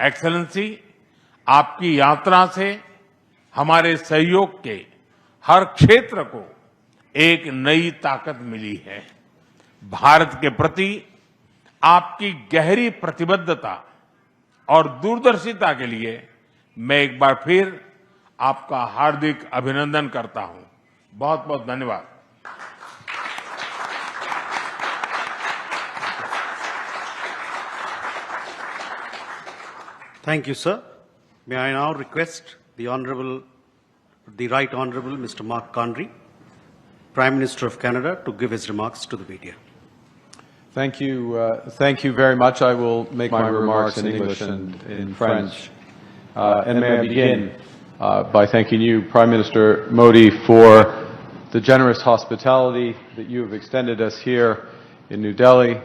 Excellency, आपकी यात्रा से हमारे सहयोग के हर क्षेत्र को एक नई ताकत मिली है। भारत के प्रति आपकी गहरी प्रतिबद्धता और दूरदर्शिता के लिए मैं एक बार फिर आपका हार्दिक अभिनंदन करता हूं। बहुत बहुत धन्यवाद। Thank you, sir. May I now request the Right Honourable Mr. Mark Carney, Prime Minister of Canada, to give his remarks to the media. Thank you very much. I will make my remarks in English and in French. And may I begin by thanking you, Prime Minister Modi, for the generous hospitality that you have extended us here in New Delhi.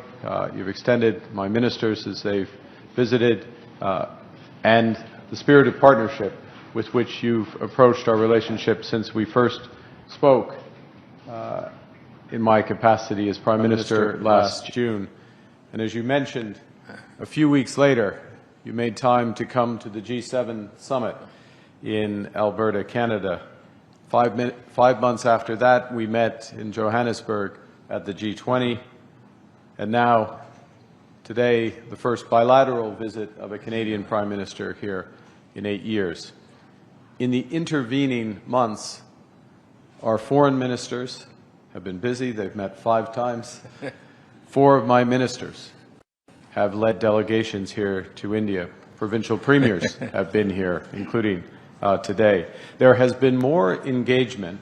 You've extended my ministers as they've visited, and the spirit of partnership with which you've approached our relationship since we first spoke in my capacity as Prime Minister last June. And as you mentioned, a few weeks later, you made time to come to the G7 summit in Alberta, Canada. 5 months after that, we met in Johannesburg at the G20, and now, today, the first bilateral visit of a Canadian Prime Minister here in 8 years. In the intervening months, our foreign ministers have been busy. They've met 5 times. 4 of my ministers have led delegations here to India. Provincial premiers have been here, including today. There has been more engagement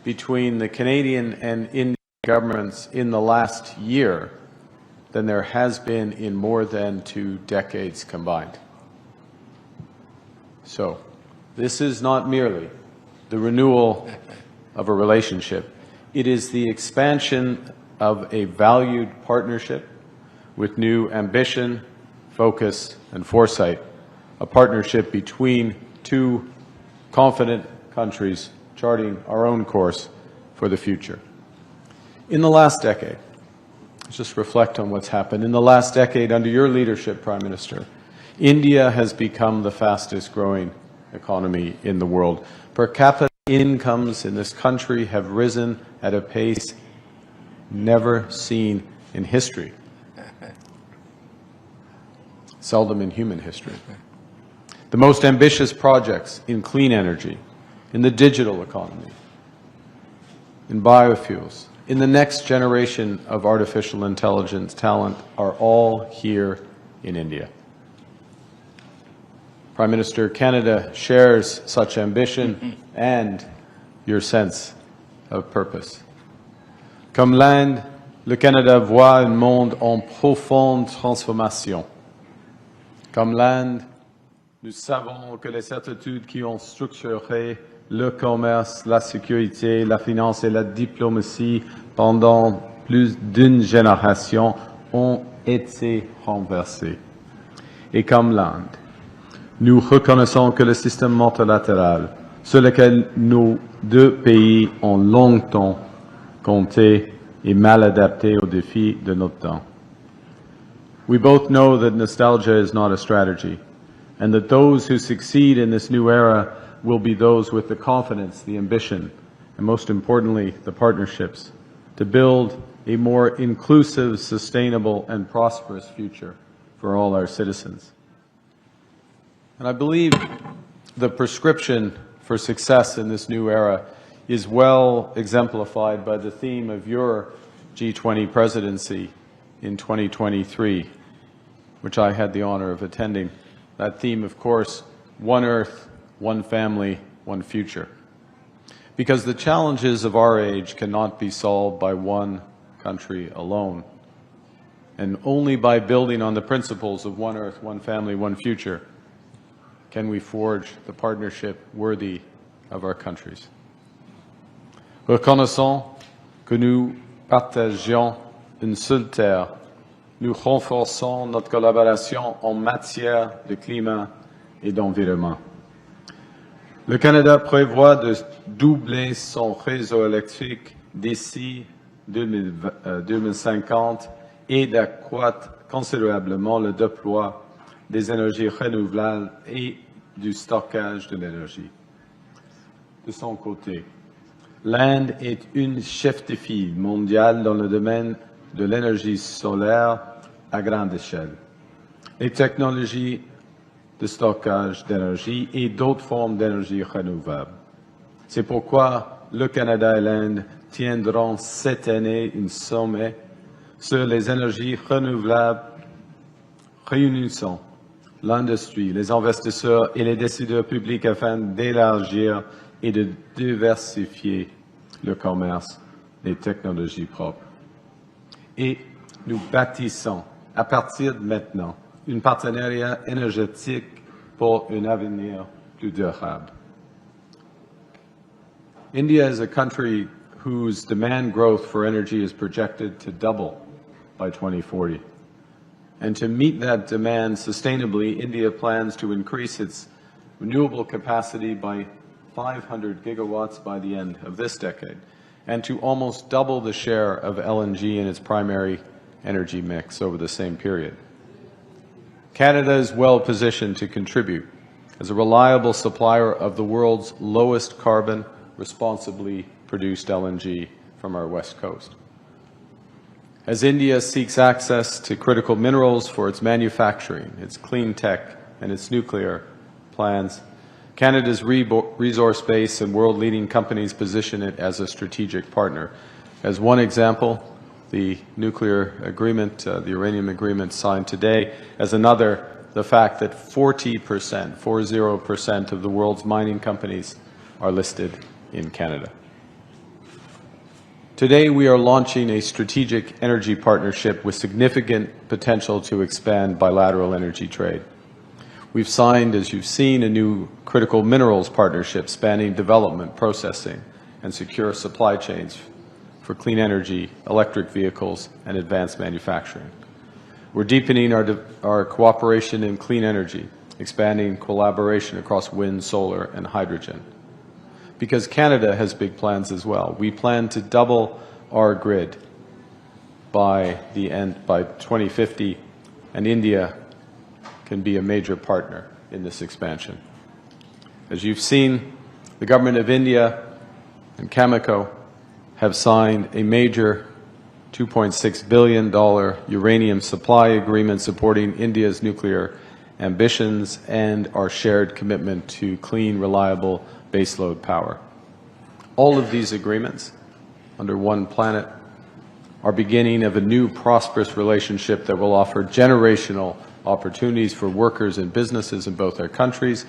between the Canadian and Indian governments in the last year than there has been in more than 2 decades combined. So, this is not merely the renewal of a relationship. It is the expansion of a valued partnership with new ambition, focus, and foresight, a partnership between 2 confident countries charting our own course for the future. In the last decade, let's just reflect on what's happened. In the last decade, under your leadership, Prime Minister, India has become the fastest growing economy in the world. Per capita incomes in this country have risen at a pace never seen in history, seldom in human history. The most ambitious projects in clean energy, in the digital economy, in biofuels, in the next generation of artificial intelligence talent are all here in India. Prime Minister, Canada shares such ambition and your sense of purpose. Comme l'Inde, le Canada voit un monde en profonde transformation. Comme l'Inde, nous savons que les certitudes qui ont structuré le commerce, la sécurité, la finance et la diplomatie pendant plus d'une génération ont été renversées. Et comme l'Inde, nous reconnaissons que le système multilatéral sur lequel nos 2 pays ont longtemps compté est mal adapté aux défis de notre temps. We both know that nostalgia is not a strategy, and that those who succeed in this new era will be those with the confidence, the ambition, and most importantly, the partnerships to build a more inclusive, sustainable, and prosperous future for all our citizens. And I believe the prescription for success in this new era is well exemplified by the theme of your G20 presidency in 2023, which I had the honor of attending. That theme, of course, One Earth, One Family, One Future. Because the challenges of our age cannot be solved by one country alone. And only by building on the principles of One Earth, One Family, One Future can we forge the partnership worthy of our countries. Reconnaissons que nous partagions une seule terre, nous renforçons notre collaboration en matière de climat et d'environnement. Le Canada prévoit de doubler son réseau électrique d'ici 2050 et d'accroître considérablement le déploiement des énergies renouvelables et du stockage de l'énergie. De son côté, l'Inde est une chef de file mondiale dans le domaine de l'énergie solaire à grande échelle. Les technologies de stockage d'énergie et d'autres formes d'énergie renouvelable. C'est pourquoi le Canada et l'Inde tiendront cette année un sommet sur les énergies renouvelables réunissant l'industrie, les investisseurs et les décideurs publics afin d'élargir et de diversifier le commerce des technologies propres. Et nous bâtissons à partir de maintenant un partenariat énergétique pour un avenir plus durable. India is a country whose demand growth for energy is projected to double by 2040. And to meet that demand sustainably, India plans to increase its renewable capacity by 500 gigawatts by the end of this decade, and to almost double the share of LNG in its primary energy mix over the same period. Canada is well positioned to contribute as a reliable supplier of the world's lowest carbon, responsibly produced LNG from our west coast. As India seeks access to critical minerals for its manufacturing, its clean tech, and its nuclear plans, Canada's resource base and world-leading companies position it as a strategic partner. As one example, the nuclear agreement, the uranium agreement signed today. As another, the fact that 40% of the world's mining companies are listed in Canada. Today, we are launching a strategic energy partnership with significant potential to expand bilateral energy trade. We've signed, as you've seen, a new critical minerals partnership spanning development, processing, and secure supply chains for clean energy, electric vehicles, and advanced manufacturing. We're deepening our cooperation in clean energy, expanding collaboration across wind, solar, and hydrogen. Because Canada has big plans as well. We plan to double our grid by 2050, and India can be a major partner in this expansion. As you've seen, the Government of India and Cameco have signed a major $2.6 billion uranium supply agreement supporting India's nuclear ambitions and our shared commitment to clean, reliable baseload power. All of these agreements, under one planet, are beginning of a new prosperous relationship that will offer generational opportunities for workers and businesses in both our countries